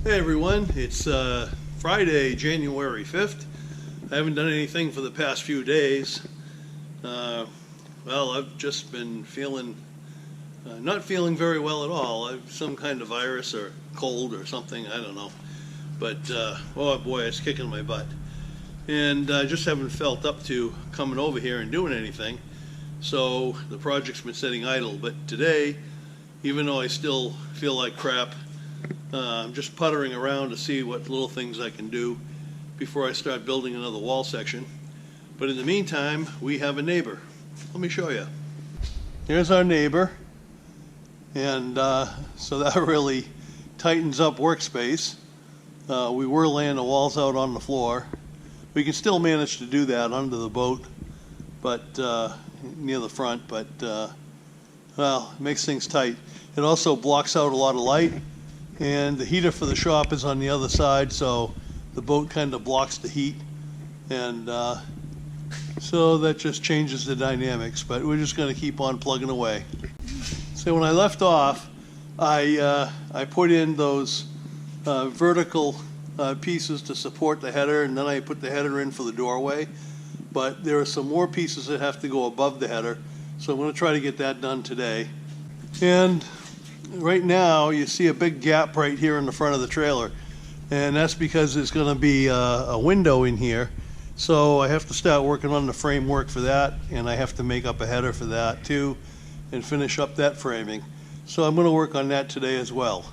Hey everyone, it's Friday, January 5th. I haven't done anything for the past few days. Well, I've just been not feeling very well at all. I've some kind of virus or cold or something, I don't know. But, oh boy, it's kicking my butt. And I just haven't felt up to coming over here and doing anything. So the project's been sitting idle. But today, even though I still feel like crap, I'm just puttering around to see what little things I can do before I start building another wall section. But in the meantime, we have a neighbor. Let me show you. Here's our neighbor. And so that really tightens up workspace. We were laying the walls out on the floor. We can still manage to do that under the boat, but near the front, but well, it makes things tight. It also blocks out a lot of light. And the heater for the shop is on the other side, so the boat kind of blocks the heat. And so that just changes the dynamics, but we're just going to keep on plugging away. So when I left off, I put in those vertical pieces to support the header, and then I put the header in for the doorway. But there are some more pieces that have to go above the header, so I'm going to try to get that done today. And right now, you see a big gap right here in the front of the trailer, and that's because there's going to be a window in here. So I have to start working on the framework for that, and I have to make up a header for that too, and finish up that framing. So I'm going to work on that today as well.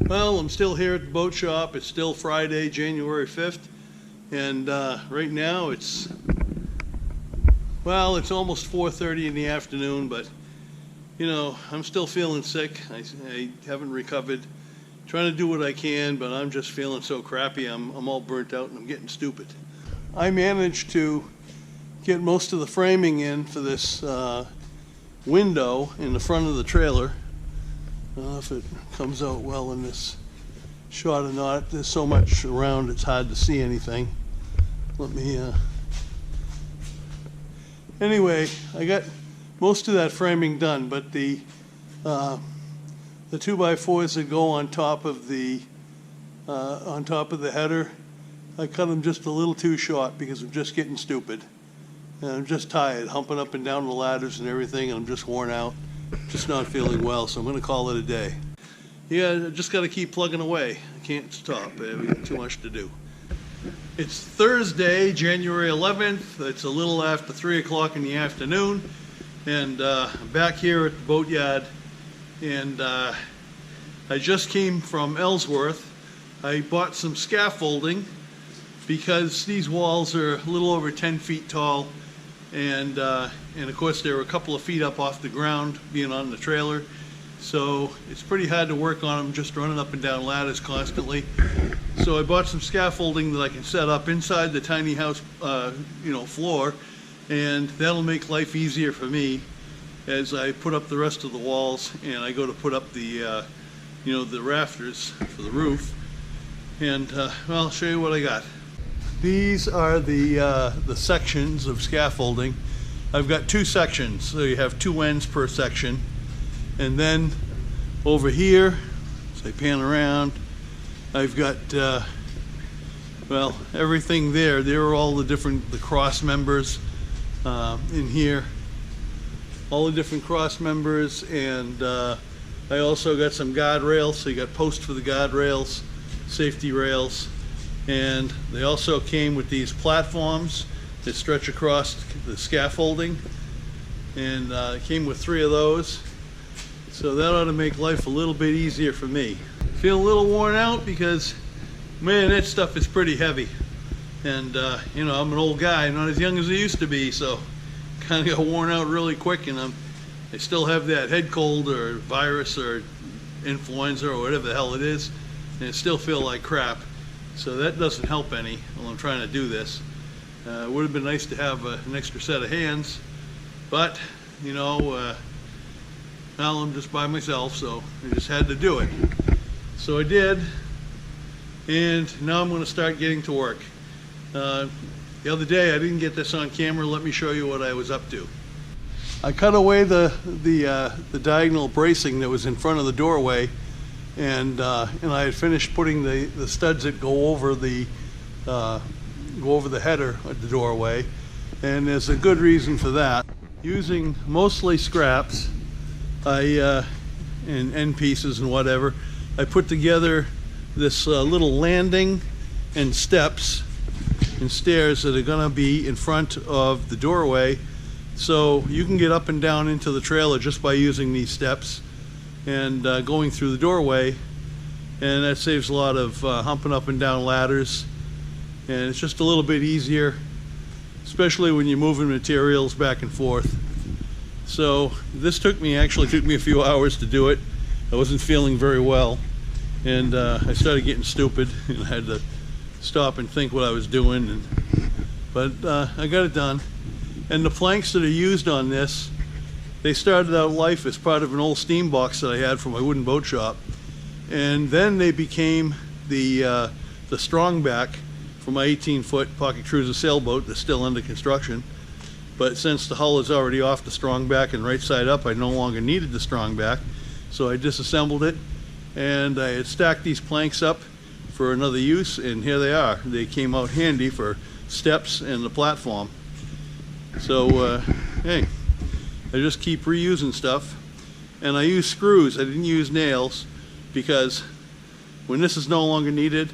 Well, I'm still here at the boat shop. It's still Friday, January 5th. And right now it's almost 4:30 in the afternoon, but you know, I'm still feeling sick. I haven't recovered. Trying to do what I can, but I'm just feeling so crappy. I'm all burnt out and I'm getting stupid. I managed to get most of the framing in for this window in the front of the trailer. I don't know if it comes out well in this shot or not. There's so much around it's hard to see anything. Let me Anyway, I got most of that framing done, but the 2x4s that go on top of the header, I cut them just a little too short because I'm just getting stupid. And I'm just tired, humping up and down the ladders and everything, and I'm just worn out, just not feeling well, so I'm going to call it a day. Yeah, I just got to keep plugging away. I can't stop. I have too much to do. It's Thursday, January 11th. It's a little after 3 o'clock in the afternoon, and I'm back here at the boatyard, and I just came from Ellsworth. I bought some scaffolding because these walls are a little over 10 feet tall, and of course they were a couple of feet up off the ground being on the trailer, so it's pretty hard to work on them just running up and down ladders constantly. So I bought some scaffolding that I can set up inside the tiny house floor, and that'll make life easier for me as I put up the rest of the walls and I go to put up the the rafters for the roof. And well, I'll show you what I got. These are the sections of scaffolding. I've got 2 sections, so you have 2 ends per section. And then over here, as I pan around, I've got well, everything there. There are all the cross members in here. All the different cross members, and I also got some guardrails. So you got posts for the guardrails, safety rails. And they also came with these platforms that stretch across the scaffolding, and it came with 3 of those, so that ought to make life a little bit easier for me. Feel a little worn out because, man, that stuff is pretty heavy, and I'm an old guy, not as young as I used to be, so kind of got worn out really quick, and I still have that head cold or virus or influenza or whatever the hell it is, and I still feel like crap. So that doesn't help any while I'm trying to do this. It would have been nice to have an extra set of hands, but well, I'm just by myself, so I just had to do it. So I did, and now I'm going to start getting to work. The other day I didn't get this on camera. Let me show you what I was up to. I cut away the diagonal bracing that was in front of the doorway, and I had finished putting the studs that go over the header at the doorway, and there's a good reason for that. Using mostly scraps, and end pieces and whatever, I put together this little landing and steps and stairs that are going to be in front of the doorway, so you can get up and down into the trailer just by using these steps and going through the doorway, and that saves a lot of humping up and down ladders, and it's just a little bit easier, especially when you're moving materials back and forth. So this actually took me a few hours to do it. I wasn't feeling very well, and I started getting stupid, and I had to stop and think what I was doing, but I got it done. And the planks that are used on this, they started out life as part of an old steam box that I had from my wooden boat shop, and then they became the strongback for my 18-foot pocket cruiser sailboat that's still under construction. But since the hull is already off the strongback and right side up, I no longer needed the strongback, so I disassembled it, and I had stacked these planks up for another use, and here they are. They came out handy for steps and the platform. So hey, I just keep reusing stuff, and I use screws. I didn't use nails, because when this is no longer needed,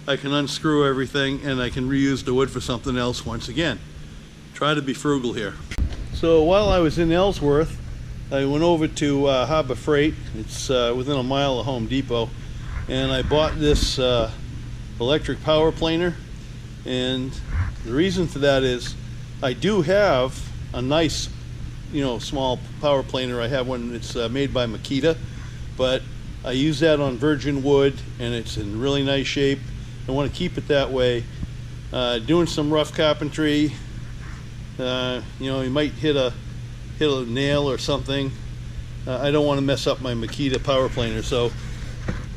I can unscrew everything and I can reuse the wood for something else once again. Try to be frugal here. So while I was in Ellsworth, I went over to Harbor Freight. It's within a mile of Home Depot, and I bought this electric power planer, and the reason for that is I do have a nice small power planer. I have one that's made by Makita, but I use that on virgin wood, and it's in really nice shape. I want to keep it that way. Doing some rough carpentry, you might hit a nail or something. I don't want to mess up my Makita power planer, so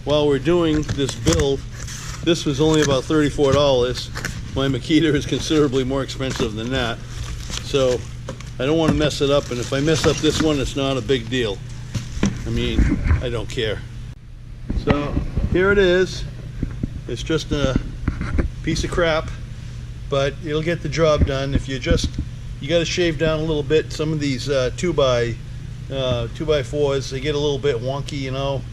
while we're doing this build, this was only about $34. My Makita is considerably more expensive than that. So I don't want to mess it up, and if I mess up this one, it's not a big deal. I mean, I don't care. So here it is. It's just a piece of crap, but it'll get the job done. If you got to shave down a little bit. Some of these 2x4s, they get a little bit wonky, you know,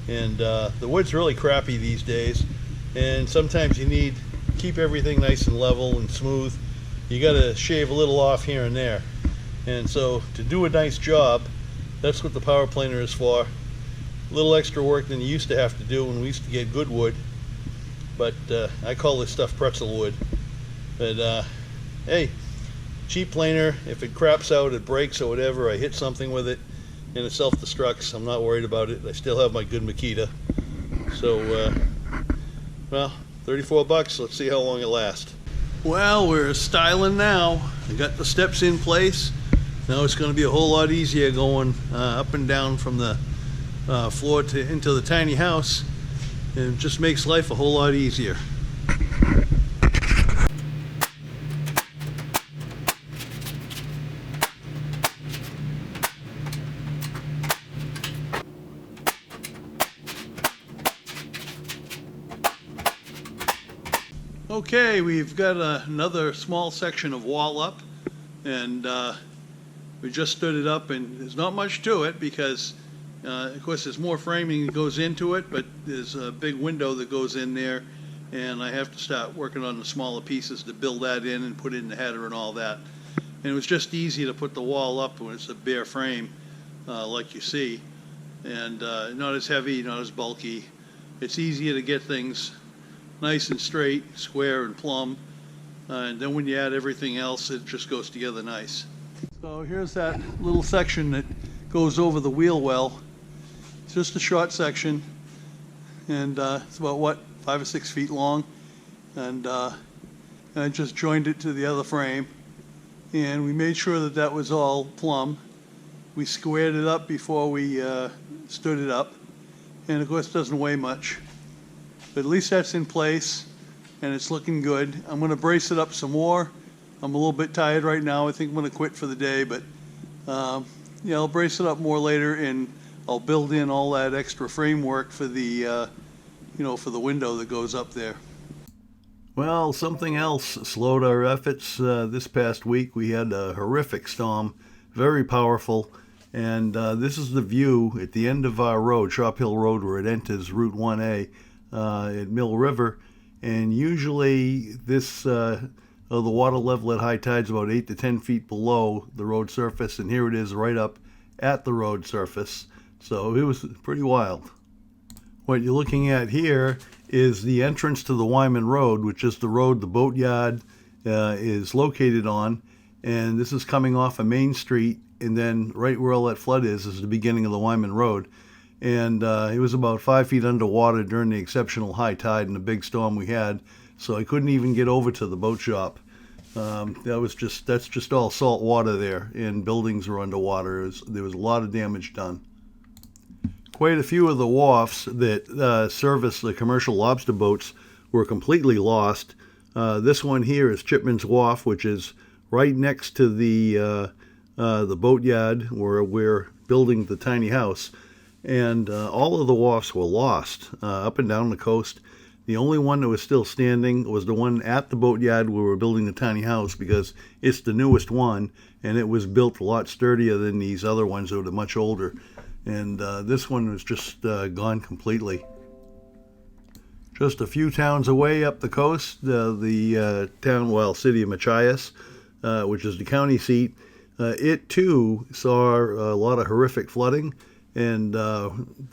and the wood's really crappy these days, and sometimes you need to keep everything nice and level and smooth. You got to shave a little off here and there, and so to do a nice job, that's what the power planer is for. A little extra work than you used to have to do when we used to get good wood, but I call this stuff pretzel wood. But hey, cheap planer, if it craps out, it breaks or whatever, I hit something with it and it self-destructs, I'm not worried about it. I still have my good Makita. So well, 34 bucks, let's see how long it lasts. Well, we're styling now. I got the steps in place. Now it's going to be a whole lot easier going up and down from the floor into the tiny house. It just makes life a whole lot easier. Okay, we've got another small section of wall up, and we just stood it up, and there's not much to it because of course there's more framing that goes into it, but there's a big window that goes in there, and I have to start working on the smaller pieces to build that in and put in the header and all that. And it was just easy to put the wall up when it's a bare frame like you see, and not as heavy, not as bulky. It's easier to get things nice and straight, square and plumb, and then when you add everything else, it just goes together nice. So here's that little section that goes over the wheel well. It's just a short section, and it's about, what, 5 or 6 feet long, and I just joined it to the other frame, and we made sure that that was all plumb. We squared it up before we stood it up, and of course it doesn't weigh much. But at least that's in place, and it's looking good. I'm going to brace it up some more. I'm a little bit tired right now. I think I'm going to quit for the day, but yeah, I'll brace it up more later, and I'll build in all that extra framework for the, you know, for the window that goes up there. Well, something else slowed our efforts this past week. We had a horrific storm, very powerful, and this is the view at the end of our road, Shop Hill Road, where it enters Route 1A. At Mill River, and usually this the water level at high tide is about 8 to 10 feet below the road surface, and here it is right up at the road surface, so it was pretty wild. What you're looking at here is the entrance to the Wyman Road, which is the road the boatyard is located on, and this is coming off of Main Street, and then right where all that flood is the beginning of the Wyman Road. And it was about 5 feet underwater during the exceptional high tide and the big storm we had, so I couldn't even get over to the boat shop. That's just all salt water there, and buildings were underwater. There was a lot of damage done. Quite a few of the wharfs that service the commercial lobster boats were completely lost. This one here is Chipman's Wharf, which is right next to the boatyard where we're building the tiny house. And all of the wharfs were lost up and down the coast. The only one that was still standing was the one at the boatyard where we're building the tiny house, because it's the newest one, and it was built a lot sturdier than these other ones that were much older. And this one was just gone completely. Just a few towns away up the coast, the city of Machias, which is the county seat, it too saw a lot of horrific flooding. And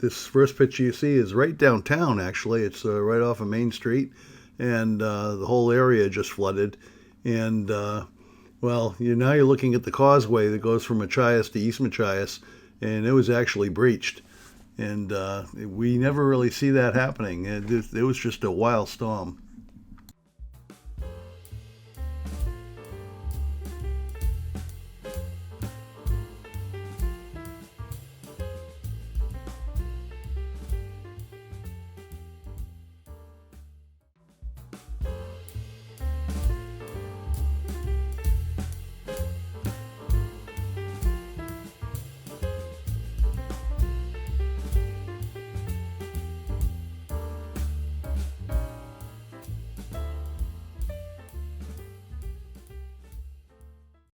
this first picture you see is right downtown, actually. It's right off of Main Street, and the whole area just flooded. And well, now you're looking at the causeway that goes from Machias to East Machias, and it was actually breached. And we never really see that happening. It was just a wild storm.